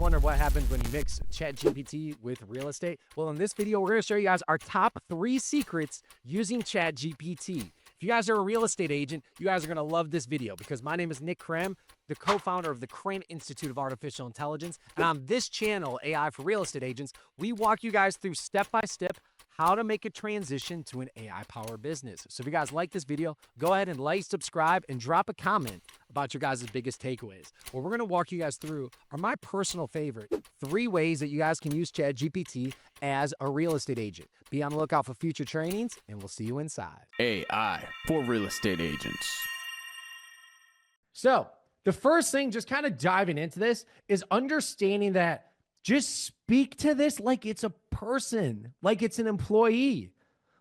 wonder what happens when you mix ChatGPT with real estate? Well, in this video, we're going to show you guys our top 3 secrets using ChatGPT. If you guys are a real estate agent, you guys are going to love this video because my name is Nick Krem, the co-founder of the Krem Institute of Artificial Intelligence. And on this channel, AI for Real Estate Agents, we walk you guys through step-by-step how to make a transition to an AI-powered business. So if you guys like this video, go ahead and like, subscribe, and drop a comment about your guys' biggest takeaways. What we're going to walk you guys through are my personal favorite 3 ways that you guys can use ChatGPT as a real estate agent. Be on the lookout for future trainings, and we'll see you inside. AI for real estate agents. So the first thing, just kind of diving into this, is understanding that just speak to this like it's a person, like it's an employee.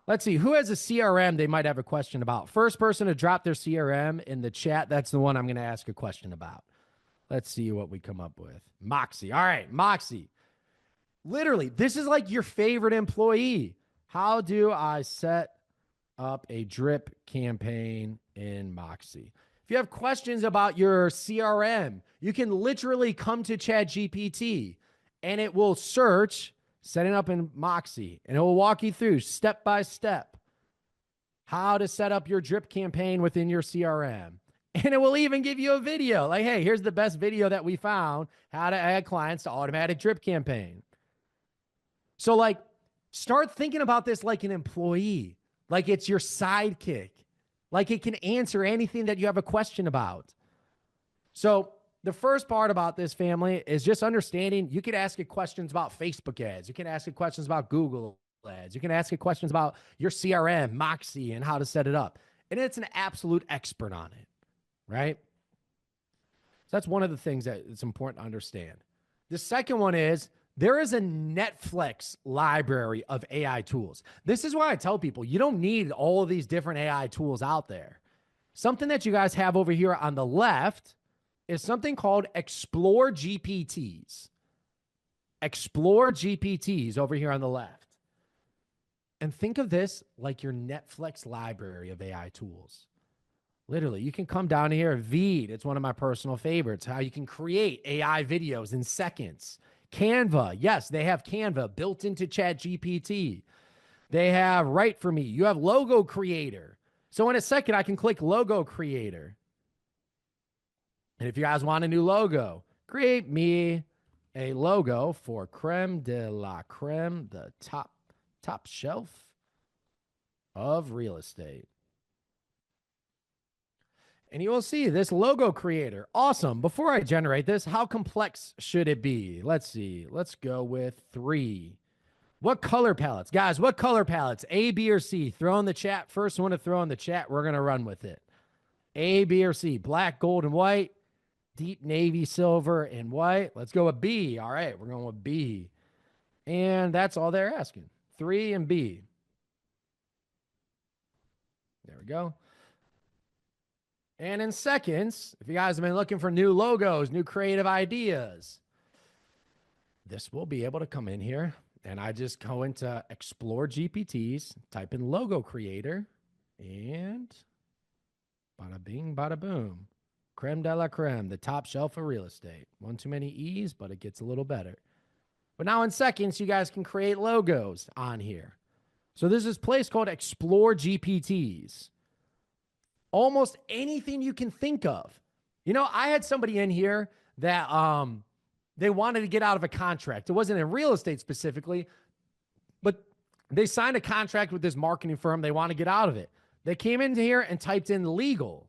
Let's see, who has a CRM they might have a question about? First person to drop their CRM in the chat, that's the one I'm going to ask a question about. Let's see what we come up with. Moxie. All right, Moxie. Literally, this is like your favorite employee. How do I set up a drip campaign in Moxie? If you have questions about your CRM, you can literally come to ChatGPT and it will search setting up in Moxie, and it will walk you through step by step how to set up your drip campaign within your CRM. And it will even give you a video like, hey, here's the best video that we found, how to add clients to automatic drip campaign. So like, start thinking about this like an employee, like it's your sidekick, like it can answer anything that you have a question about. So the first part about this, family, is just understanding you can ask it questions about Facebook ads. You can ask it questions about Google ads. You can ask it questions about your CRM, Moxie, and how to set it up. And it's an absolute expert on it, right? So that's one of the things that it's important to understand. The second one is there is a Netflix library of AI tools. This is why I tell people you don't need all of these different AI tools out there. Something that you guys have over here on the left is something called Explore GPTs. Explore GPTs over here on the left. And think of this like your Netflix library of AI tools. Literally, you can come down here. Veed, it's one of my personal favorites, how you can create AI videos in seconds. Canva, yes, they have Canva built into ChatGPT. They have Write For Me. You have Logo Creator. So in a second, I can click Logo Creator. And if you guys want a new logo, create me a logo for Creme de la Creme, the top shelf of real estate. And you will see this logo creator. Awesome. Before I generate this, how complex should it be? Let's see. Let's go with 3. What color palettes? Guys, what color palettes? A, B, or C? Throw in the chat. First one to throw in the chat, we're going to run with it. A, B, or C? Black, gold, and white. Deep navy, silver, and white. Let's go with B. All right, we're going with B. And that's all they're asking. 3 and B. There we go. And in seconds, if you guys have been looking for new logos, new creative ideas, this will be able to come in here. And I just go into Explore GPTs, type in Logo Creator, and bada bing, bada boom. Creme de la creme, the top shelf of real estate. One too many E's, but it gets a little better. But now in seconds, you guys can create logos on here. So there's this place called Explore GPTs. Almost anything you can think of. You know, I had somebody in here that they wanted to get out of a contract. It wasn't in real estate specifically, but they signed a contract with this marketing firm. They want to get out of it. They came into here and typed in legal.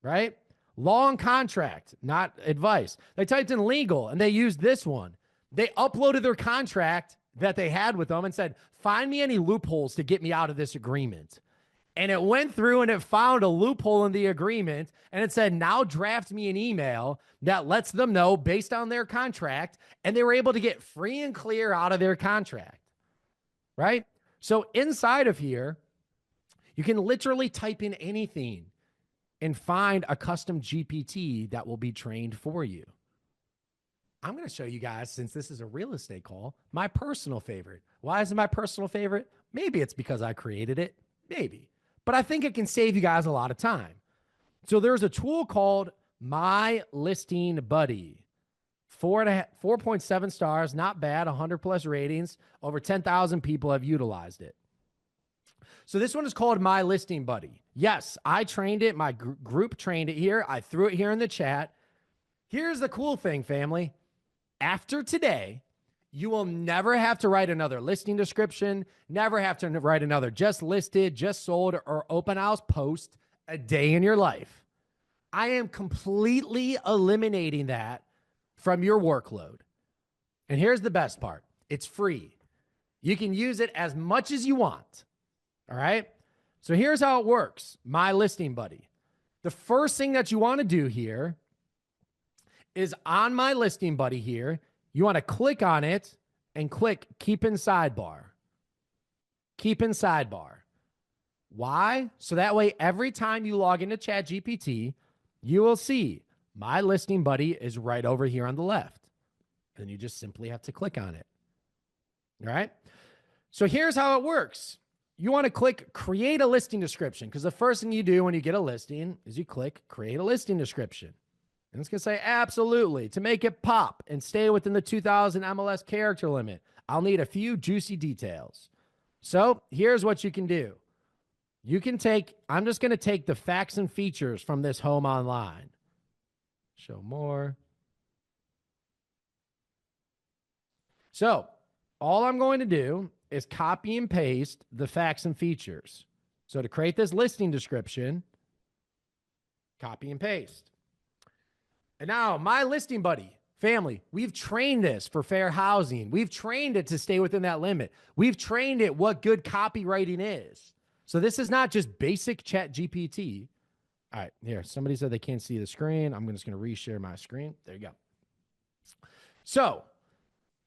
Right? Long contract, not advice. They typed in legal and they used this one. They uploaded their contract that they had with them and said, find me any loopholes to get me out of this agreement. And it went through and it found a loophole in the agreement and it said, now draft me an email that lets them know based on their contract. And they were able to get free and clear out of their contract. Right? So inside of here, you can literally type in anything and find a custom GPT that will be trained for you. I'm going to show you guys, since this is a real estate call, my personal favorite. Why is it my personal favorite? Maybe it's because I created it. Maybe. But I think it can save you guys a lot of time. So there's a tool called My Listing Buddy. 4.7 stars, not bad, 100 plus ratings. Over 10,000 people have utilized it. So this one is called My Listing Buddy. Yes, I trained it. My group trained it here. I threw it here in the chat. Here's the cool thing, family. After today, you will never have to write another listing description, never have to write another just listed, just sold, or open house post a day in your life. I am completely eliminating that from your workload. And here's the best part. It's free. You can use it as much as you want. All right. So here's how it works. My Listing Buddy. The first thing that you want to do here is on My Listing Buddy here. You want to click on it and click Keep in Sidebar. Keep in Sidebar. Why? So that way, every time you log into ChatGPT, you will see My Listing Buddy is right over here on the left. And you just simply have to click on it. All right. So here's how it works. You want to click Create a Listing Description, because the first thing you do when you get a listing is you click Create a Listing Description. And it's going to say, absolutely, to make it pop and stay within the 2000 MLS character limit, I'll need a few juicy details. So here's what you can do. You can take, I'm just going to take the facts and features from this home online. Show more. So all I'm going to do is copy and paste the facts and features. So to create this listing description, copy and paste. And now My Listing Buddy, family, we've trained this for fair housing. We've trained it to stay within that limit. We've trained it what good copywriting is. So this is not just basic ChatGPT. All right, here, somebody said they can't see the screen. I'm just going to reshare my screen. There you go. So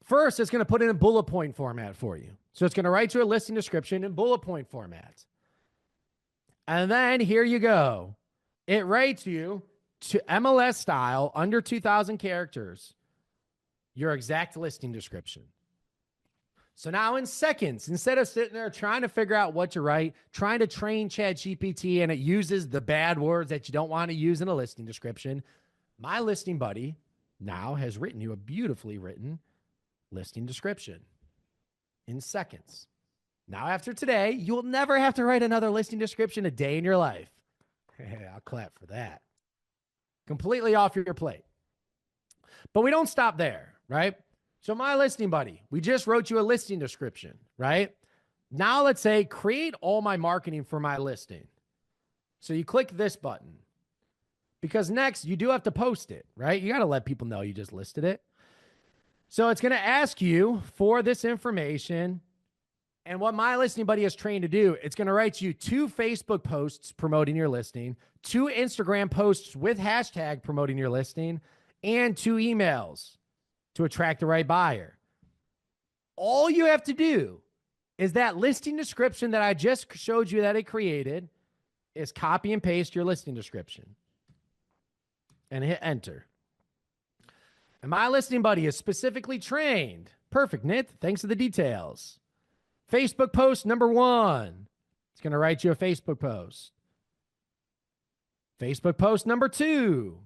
first, it's going to put it in bullet point format for you. So it's going to write you a listing description in bullet point format. And then here you go. It writes you to MLS style under 2,000 characters, your exact listing description. So now in seconds, instead of sitting there trying to figure out what to write, trying to train ChatGPT and it uses the bad words that you don't want to use in a listing description, My Listing Buddy now has written you a beautifully written listing description in seconds. Now, after today, you will never have to write another listing description a day in your life. I'll clap for that. Completely off your plate. But we don't stop there, right? So My Listing Buddy, we just wrote you a listing description, right? Now let's say create all my marketing for my listing. So you click this button because next you do have to post it, right? You got to let people know you just listed it. So it's going to ask you for this information. And what My Listing Buddy is trained to do, it's going to write you 2 Facebook posts promoting your listing, 2 Instagram posts with hashtag promoting your listing, and 2 emails to attract the right buyer. All you have to do is that listing description that I just showed you that it created is copy and paste your listing description and hit enter. And My Listing Buddy is specifically trained. Perfect, Nick. Thanks for the details. Facebook post number 1. It's going to write you a Facebook post. Facebook post number 2.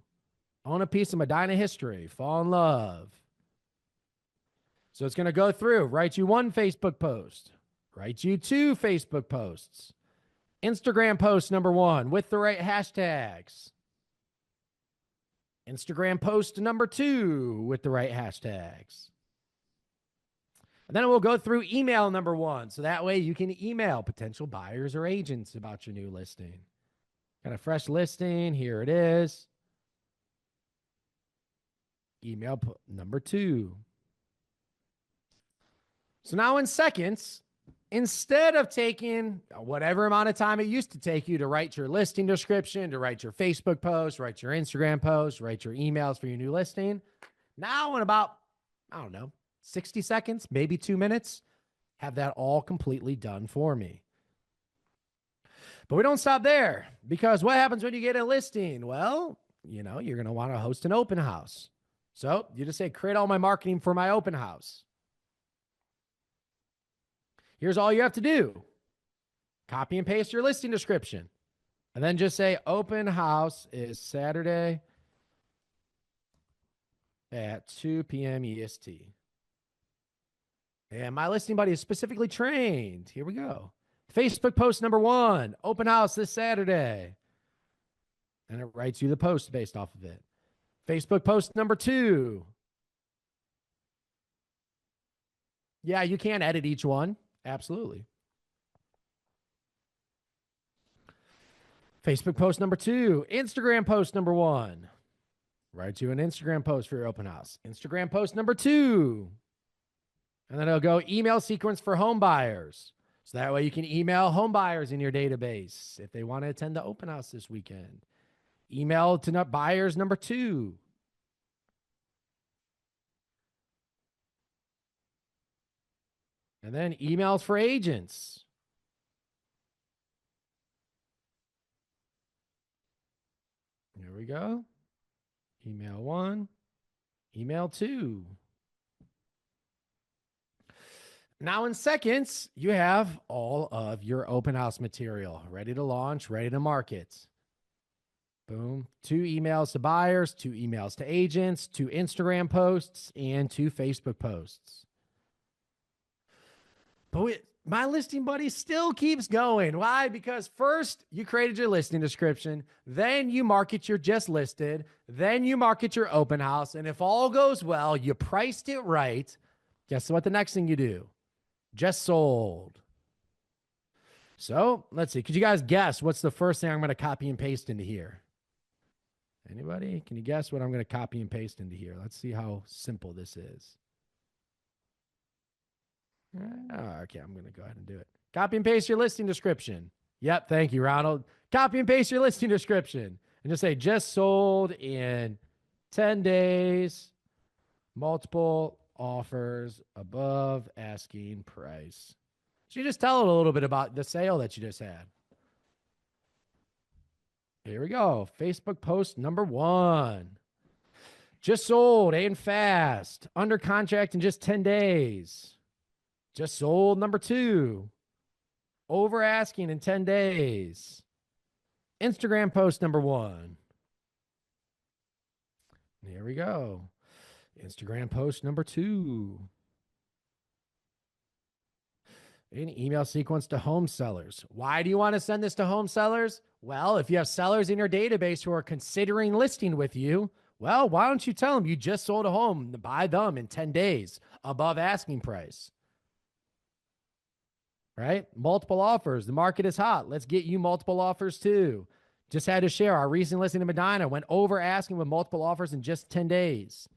Own a piece of Medina history. Fall in love. So it's going to go through, write you 1 Facebook post, write you 2 Facebook posts. Instagram post number 1 with the right hashtags. Instagram post number 2 with the right hashtags. And then we'll go through email number 1. So that way you can email potential buyers or agents about your new listing. Got a fresh listing. Here it is. Email number 2. So now in seconds, instead of taking whatever amount of time it used to take you to write your listing description, to write your Facebook post, write your Instagram post, write your emails for your new listing, now in about, 60 seconds, maybe 2 minutes, have that all completely done for me. But we don't stop there, because what happens when you get a listing? Well, you're going to want to host an open house. So you just say, create all my marketing for my open house. Here's all you have to do. Copy and paste your listing description. And then just say open house is Saturday, at 2 p.m. EST. And my listing buddy is specifically trained. Here we go. Facebook post number 1, open house this Saturday. And it writes you the post based off of it. Facebook post number 2. Yeah, you can edit each one. Absolutely. Facebook post number 2. Instagram post number 1. Write you an Instagram post for your open house. Instagram post number 2. And then it'll go email sequence for home buyers. So that way you can email home buyers in your database if they want to attend the open house this weekend. Email to buyers number 2. And then emails for agents. Here we go. Email 1, email 2. Now in seconds, you have all of your open house material ready to launch, ready to market. Boom. 2 emails to buyers, 2 emails to agents, 2 Instagram posts, and 2 Facebook posts. But my listing buddy still keeps going. Why? Because first you created your listing description, then you market your just listed, then you market your open house. And if all goes well, you priced it right. Guess what the next thing you do? Just sold. So let's see. Could you guys guess what's the first thing I'm going to copy and paste into here? Anybody? Can you guess what I'm going to copy and paste into here? Let's see how simple this is. Okay, I'm going to go ahead and do it. Copy and paste your listing description. Yep, thank you, Ronald. Copy and paste your listing description. And just say, just sold in 10 days, multiple offers above asking price. So you just tell it a little bit about the sale that you just had. Here we go. Facebook post number 1. Just sold and fast. Under contract in just 10 days. Just sold number 2. Over asking in 10 days. Instagram post number 1. Here we go. Instagram post number 2. An email sequence to home sellers. Why do you want to send this to home sellers? Well, if you have sellers in your database who are considering listing with you, well, why don't you tell them you just sold a home, buy them in 10 days above asking price? Right? Multiple offers. The market is hot. Let's get you multiple offers too. Just had to share our recent listing in Medina went over asking with multiple offers in just 10 days.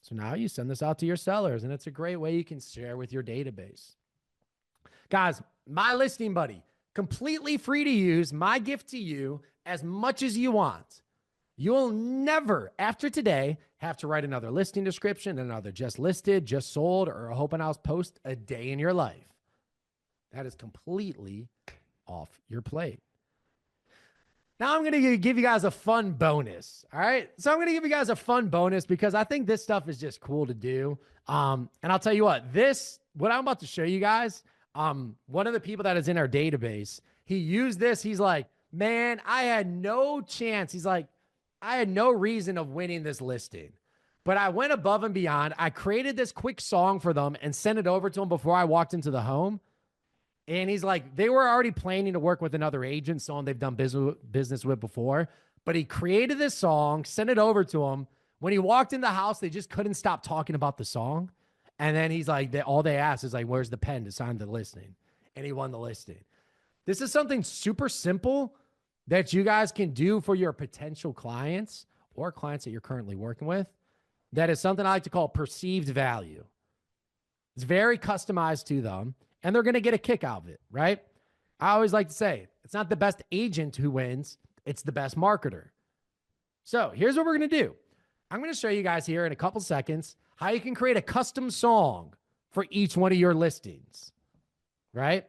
So now you send this out to your sellers, and it's a great way you can share with your database. Guys, my listing buddy, completely free to use, my gift to you as much as you want. You'll never, after today, have to write another listing description, another just listed, just sold, or a open house post a day in your life. That is completely off your plate. Now I'm going to give you guys a fun bonus. All right. So I'm going to give you guys a fun bonus because I think this stuff is just cool to do. And I'll tell you what I'm about to show you guys, one of the people that is in our database, he used this. He's like, man, I had no chance. He's like, I had no reason of winning this listing, but I went above and beyond. I created this quick song for them and sent it over to them before I walked into the home. And he's like, they were already planning to work with another agent, someone they've done business with before. But he created this song, sent it over to him. When he walked in the house, they just couldn't stop talking about the song. And then he's like, all they asked is like, where's the pen to sign the listing? And he won the listing. This is something super simple that you guys can do for your potential clients or clients that you're currently working with. That is something I like to call perceived value. It's very customized to them. And they're going to get a kick out of it, right? I always like to say, it's not the best agent who wins, it's the best marketer. So here's what we're going to do. I'm going to show you guys here in a couple seconds how you can create a custom song for each one of your listings, right?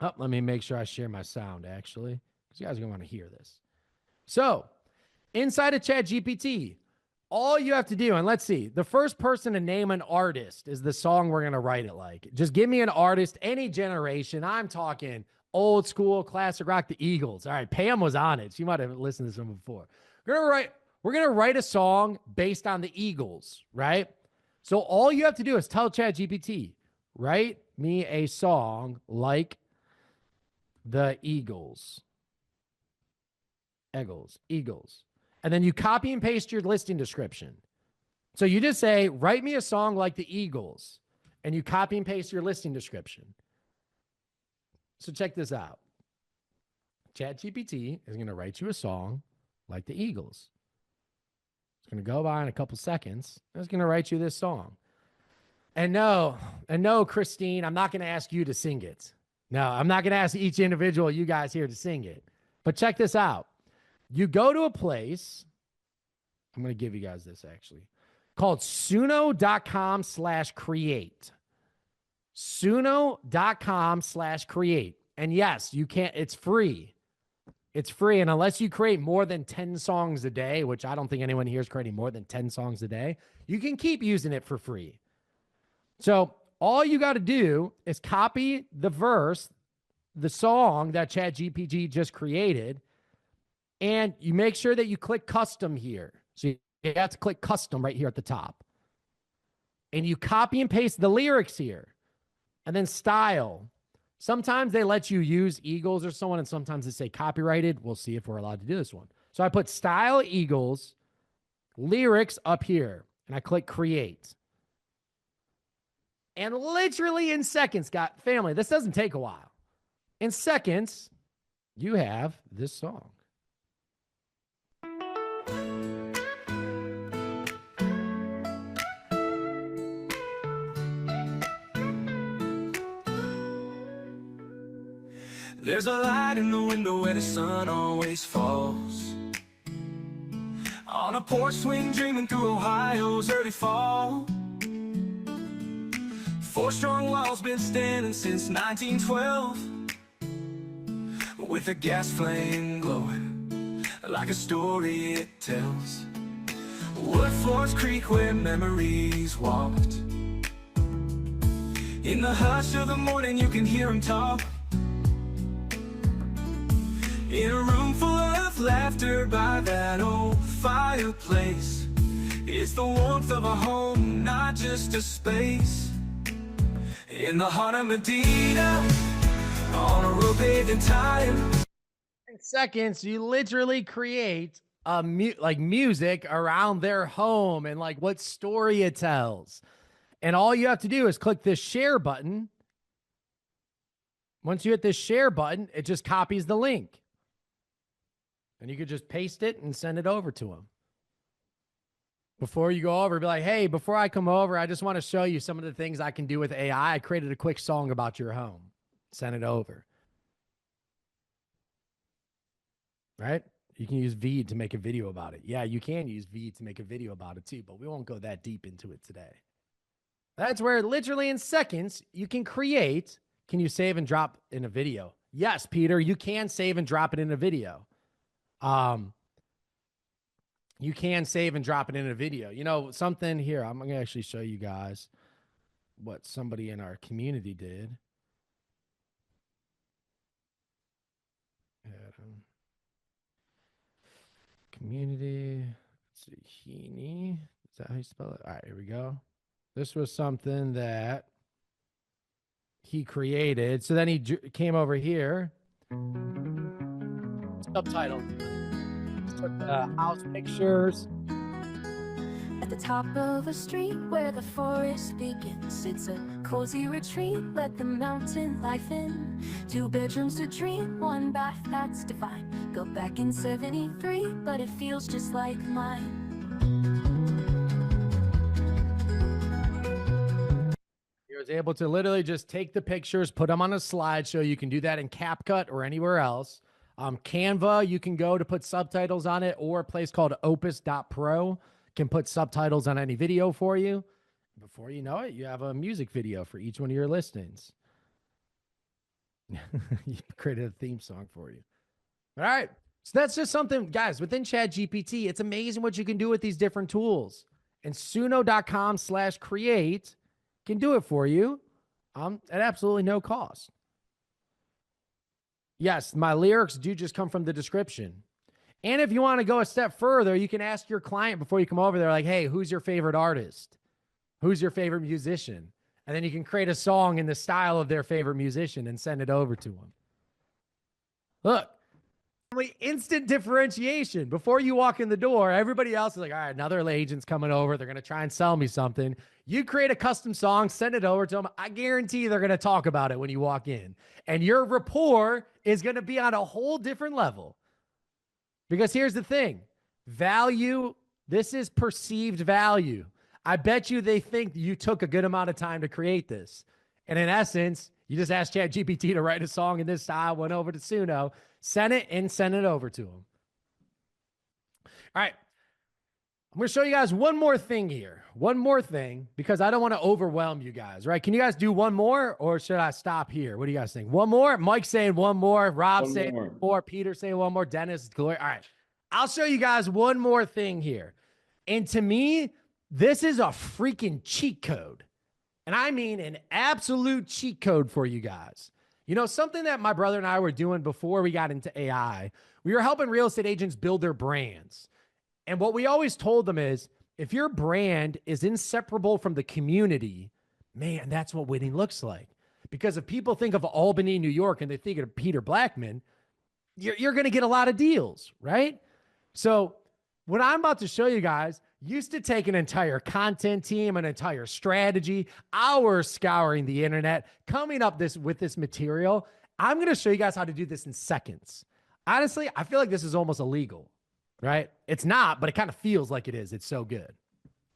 Oh, let me make sure I share my sound, actually, because you guys are going to want to hear this. So inside of ChatGPT, all you have to do, and let's see, the first person to name an artist is the song we're going to write it like. Just give me an artist, any generation. I'm talking old school, classic rock, the Eagles. All right, Pam was on it. She might have listened to some before. We're going to we're going to write a song based on the Eagles, right? So all you have to do is tell ChatGPT, write me a song like the Eagles. Eagles. And then you copy and paste your listing description. So you just say, write me a song like the Eagles. And you copy and paste your listing description. So check this out. ChatGPT is going to write you a song like the Eagles. It's going to go by in a couple seconds. It's going to write you this song. And no, Christine, I'm not going to ask you to sing it. No, I'm not going to ask each individual you guys here to sing it. But check this out. You go to a place, I'm going to give you guys this actually, called suno.com/create. Suno.com/create. And yes, you can't, it's free. It's free. And unless you create more than 10 songs a day, which I don't think anyone here is creating more than 10 songs a day, you can keep using it for free. So all you got to do is copy the verse, the song that ChatGPT just created, and you make sure that you click custom here. So you have to click custom right here at the top. And you copy and paste the lyrics here. And then style. Sometimes they let you use Eagles or someone, and sometimes they say copyrighted. We'll see if we're allowed to do this one. So I put style Eagles, lyrics up here, and I click create. And literally in seconds, family, this doesn't take a while. In seconds, you have this song. There's a light in the window where the sun always falls. On a porch swing dreaming through Ohio's early fall. 4 strong walls been standing since 1912, with a gas flame glowing like a story it tells. Wood floors creak where memories walked. In the hush of the morning you can hear them talk. In a room full of laughter by that old fireplace, it's the warmth of a home, not just a space. In the heart of Medina, on a road paved in time. In seconds, you literally create a music around their home and like what story it tells. And all you have to do is click this share button. Once you hit this share button, it just copies the link. And you could just paste it and send it over to them. Before you go over, be like, hey, before I come over, I just want to show you some of the things I can do with AI. I created a quick song about your home. Send it over. Right? You can use V to make a video about it. Yeah, you can use V to make a video about it too, but we won't go that deep into it today. That's where literally in seconds you can create. Can you save and drop in a video? Yes, Peter, you can save and drop it in a video. You can save and drop it in a video. You know, something here, I'm going to actually show you guys what somebody in our community did. Community, let's see, Heaney. Is that how you spell it? All right, here we go. This was something that he created. So then he came over here. Subtitle. House pictures. At the top of a street where the forest begins, it's a cozy retreat, let the mountain life in. 2 bedrooms to dream, 1 bath, that's divine. Go back in 73, but it feels just like mine. He was able to literally just take the pictures, put them on a slideshow. You can do that in CapCut or anywhere else. Canva, you can go to put subtitles on it, or a place called opus.pro can put subtitles on any video for you. Before you know it, you have a music video for each one of your listings. You created a theme song for you. All right. So that's just something, guys, within ChatGPT, it's amazing what you can do with these different tools. And suno.com/create can do it for you at absolutely no cost. Yes, my lyrics do just come from the description. And if you want to go a step further, you can ask your client before you come over there, like, hey, who's your favorite artist? Who's your favorite musician? And then you can create a song in the style of their favorite musician and send it over to them. Look, instant differentiation. Before you walk in the door, everybody else is like, all right, another agent's coming over. They're going to try and sell me something. You create a custom song, send it over to them. I guarantee they're going to talk about it when you walk in. And your rapport is going to be on a whole different level. Because here's the thing. Value, this is perceived value. I bet you they think you took a good amount of time to create this. And in essence, you just asked ChatGPT to write a song in this style, went over to Suno, sent it, and sent it over to him. All right. I'm going to show you guys one more thing here. One more thing, because I don't want to overwhelm you guys, right? Can you guys do one more, or should I stop here? What do you guys think? One more? Mike's saying one more. Rob saying one more. Peter saying one more. Dennis, Gloria. All right. I'll show you guys one more thing here. And to me, this is a freaking cheat code. And I mean an absolute cheat code for you guys. You know, something that my brother and I were doing before we got into AI, we were helping real estate agents build their brands. And what we always told them is, if your brand is inseparable from the community, man, that's what winning looks like. Because if people think of Albany, New York, and they think of Peter Blackman, you're going to get a lot of deals, right? So what I'm about to show you guys used to take an entire content team, an entire strategy, hours scouring the internet, coming up with this material. I'm going to show you guys how to do this in seconds. Honestly, I feel like this is almost illegal, right? It's not, but it kind of feels like it is. It's so good,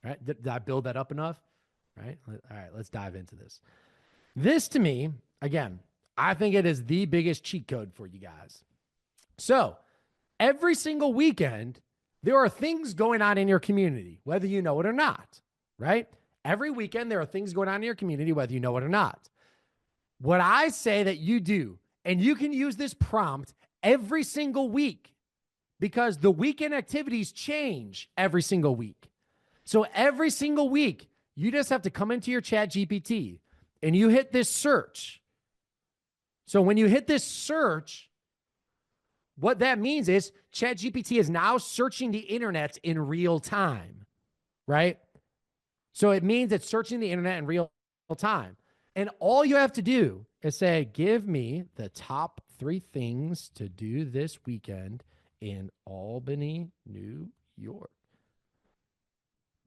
right? Did I build that up enough? Right? All right, let's dive into this. This to me, again, I think it is the biggest cheat code for you guys. So every single weekend, there are things going on in your community, whether you know it or not, right? Every weekend, there are things going on in your community, whether you know it or not. What I say that you do, and you can use this prompt every single week, because the weekend activities change every single week. So every single week, you just have to come into your ChatGPT and you hit this search. So when you hit this search, what that means is ChatGPT is now searching the internet in real time, right? So it means it's searching the internet in real time. And all you have to do is say, give me the top 3 things to do this weekend in Albany, New York.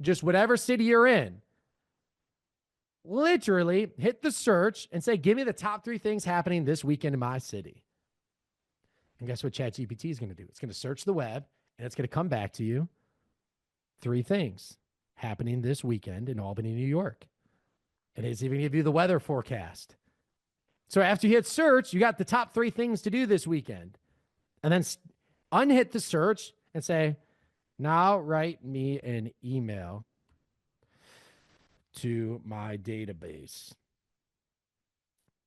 Just whatever city you're in. Literally hit the search and say, give me the top 3 things happening this weekend in my city. And guess what ChatGPT is going to do? It's going to search the web, and it's going to come back to you. 3 things happening this weekend in Albany, New York. And it's even give you the weather forecast. So after you hit search, you got the top 3 things to do this weekend. And then unhit the search and say, now write me an email to my database.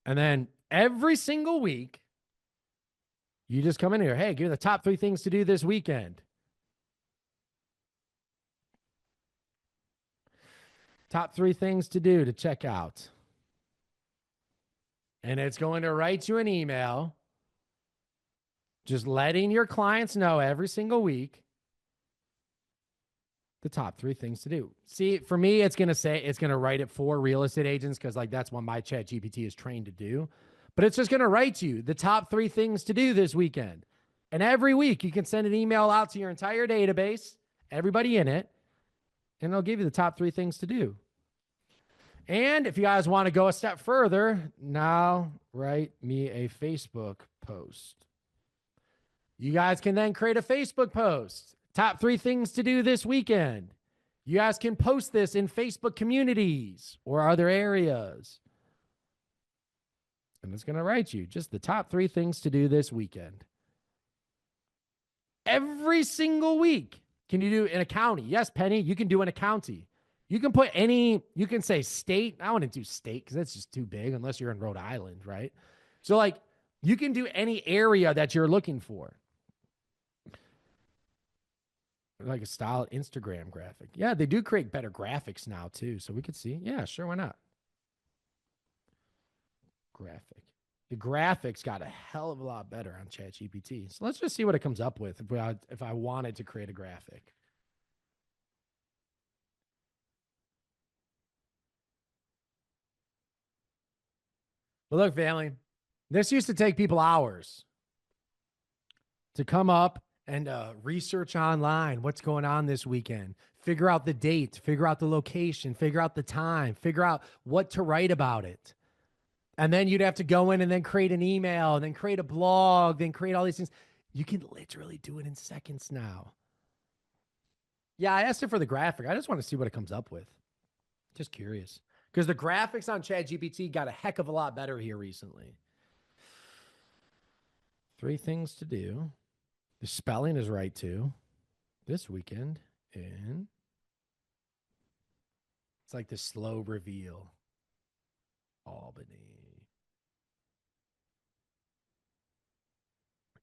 And then every single week, you just come in here. Hey, give me the top 3 things to do this weekend. Top 3 things to do to check out. And it's going to write you an email just letting your clients know every single week the top 3 things to do. See, for me, it's going to write it for real estate agents, because like that's what my ChatGPT is trained to do. But it's just going to write you the top 3 things to do this weekend. And every week you can send an email out to your entire database, everybody in it, and it'll give you the top 3 things to do. And if you guys want to go a step further, now write me a Facebook post. You guys can then create a Facebook post. Top 3 things to do this weekend. You guys can post this in Facebook communities or other areas. And it's going to write you just the top 3 things to do this weekend. Every single week. Can you do in a county? Yes, Penny, you can do in a county. You can put you can say state. I wouldn't do state because that's just too big unless you're in Rhode Island, right? So like you can do any area that you're looking for. Like a style Instagram graphic. Yeah, they do create better graphics now too. So we could see. Yeah, sure, why not? Graphic. The graphics got a hell of a lot better on ChatGPT. So let's just see what it comes up with if I wanted to create a graphic. But look, family, this used to take people hours to come up and research online what's going on this weekend, figure out the date, figure out the location, figure out the time, figure out what to write about it. And then you'd have to go in and then create an email, and then create a blog, then create all these things. You can literally do it in seconds now. Yeah, I asked it for the graphic. I just want to see what it comes up with. Just curious. Because the graphics on ChatGPT got a heck of a lot better here recently. 3 things to do. The spelling is right too. This weekend in. It's like the slow reveal. Albany,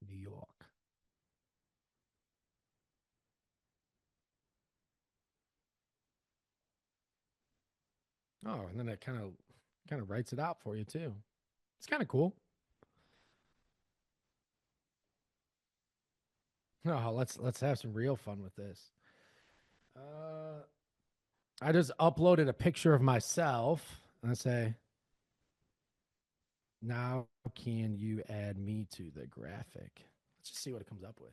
New York. Oh, and then it kind of writes it out for you too. It's kind of cool. Oh, let's have some real fun with this. I just uploaded a picture of myself and I say, now can you add me to the graphic? Let's just see what it comes up with.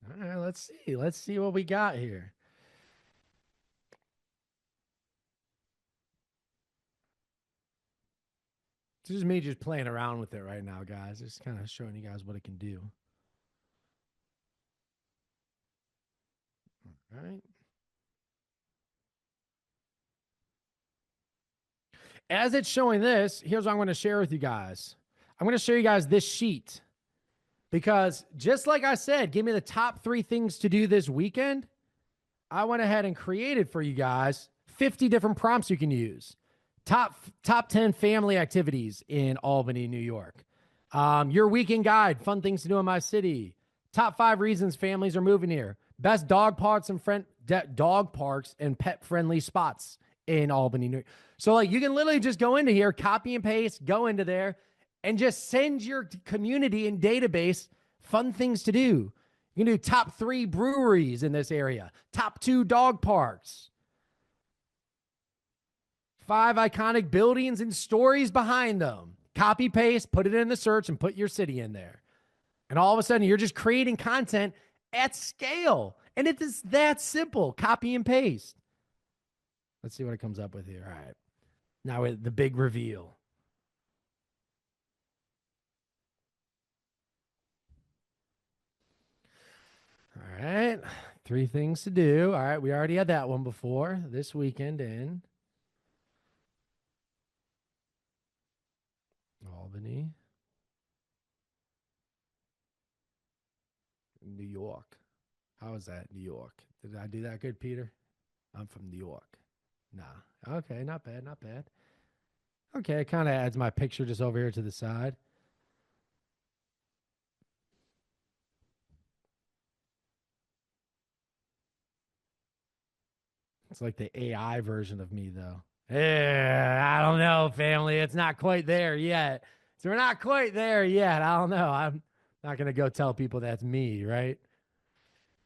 All right, let's see. Let's see what we got here. This is me just playing around with it right now, guys. Just kind of showing you guys what it can do. All right. As it's showing this, here's what I'm going to share with you guys. I'm going to show you guys this sheet because just like I said, give me the top 3 things to do this weekend. I went ahead and created for you guys 50 different prompts you can use. Top 10 family activities in Albany, New York. Your weekend guide, fun things to do in my city. Top 5 reasons families are moving here. Best dog parks and pet friendly spots in Albany, New York. So like you can literally just go into here, copy and paste, go into there, and just send your community and database fun things to do. You can do top 3 breweries in this area, top 2 dog parks, 5 iconic buildings and stories behind them. Copy, paste, put it in the search, and put your city in there. And all of a sudden, you're just creating content at scale. And it is that simple. Copy and paste. Let's see what it comes up with here. All right. Now the big reveal. All right. 3 things to do. All right. We already had that one before. This weekend in Albany, New York. How is that, New York? Did I do that good, Peter? I'm from New York. Nah. Okay. Not bad. Not bad. Okay. It kind of adds my picture just over here to the side. It's like the AI version of me, though. I don't know, family. It's not quite there yet. So we're not quite there yet. I don't know. I'm not gonna go tell people that's me, right?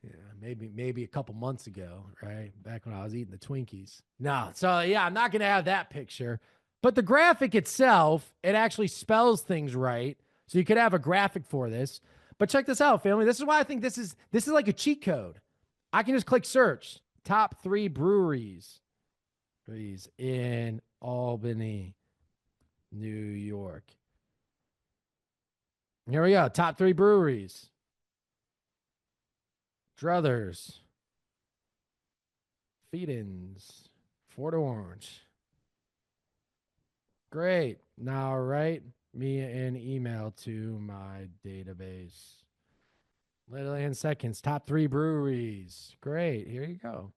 Yeah, maybe a couple months ago, right? Back when I was eating the Twinkies. No, so yeah, I'm not gonna have that picture. But the graphic itself, it actually spells things right. So you could have a graphic for this. But check this out, family. This is why I think this is like a cheat code. I can just click search. Top 3 breweries in Albany, New York. Here we go. Top 3 breweries. Druthers, Feedins, Fort Orange. Great. Now write me an email to my database. Literally in seconds. Top 3 breweries. Great. Here you go.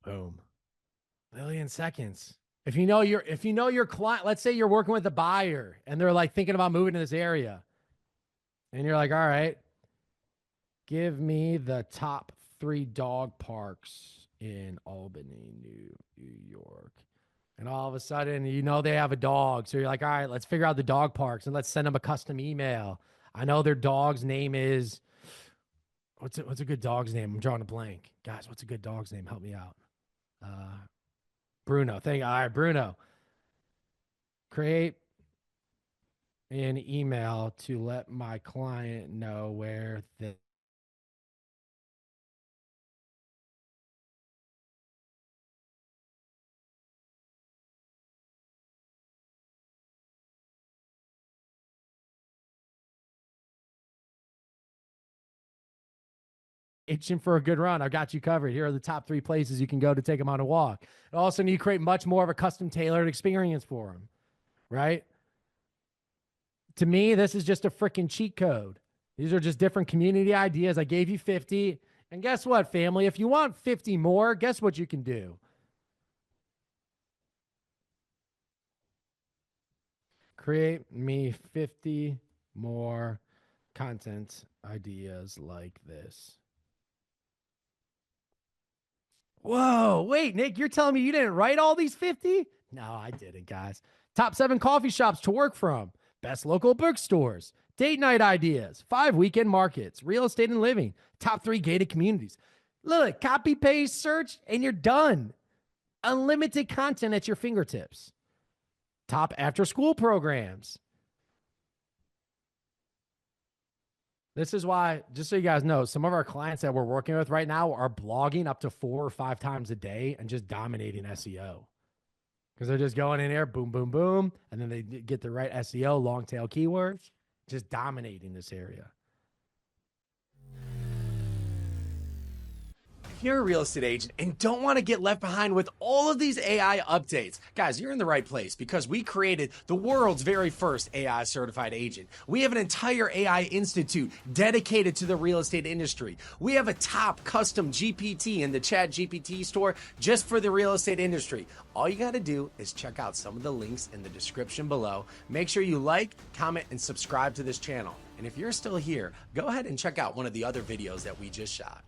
Boom. Million seconds. If you know your client, let's say you're working with a buyer and they're like thinking about moving to this area. And you're like, all right, give me the top 3 dog parks in Albany, New York. And all of a sudden, you know they have a dog. So you're like, all right, let's figure out the dog parks and let's send them a custom email. I know their dog's name is, what's a good dog's name? I'm drawing a blank. Guys, what's a good dog's name? Help me out. Bruno. All right, Bruno. Create an email to let my client know where the itching for a good run. I got you covered. Here are the top 3 places you can go to take them on a walk. And also, you create much more of a custom tailored experience for them, right? To me, this is just a freaking cheat code. These are just different community ideas. I gave you 50. And guess what, family? If you want 50 more, guess what you can do? Create me 50 more content ideas like this. Whoa, wait, Nick, you're telling me you didn't write all these 50? No, I didn't, guys. Top 7 coffee shops to work from. Best local bookstores. Date night ideas. 5 weekend markets. Real estate and living. Top 3 gated communities. Look, copy, paste, search, and you're done. Unlimited content at your fingertips. Top after school programs. This is why, just so you guys know, some of our clients that we're working with right now are blogging up to 4 or 5 times a day and just dominating SEO. Because they're just going in there, boom, boom, boom, and then they get the right SEO, long tail keywords, just dominating this area. If you're a real estate agent and don't want to get left behind with all of these AI updates, guys, you're in the right place because we created the world's very first AI certified agent. We have an entire AI institute dedicated to the real estate industry. We have a top custom GPT in the ChatGPT store just for the real estate industry. All you got to do is check out some of the links in the description below. Make sure you like, comment, and subscribe to this channel. And if you're still here, go ahead and check out one of the other videos that we just shot.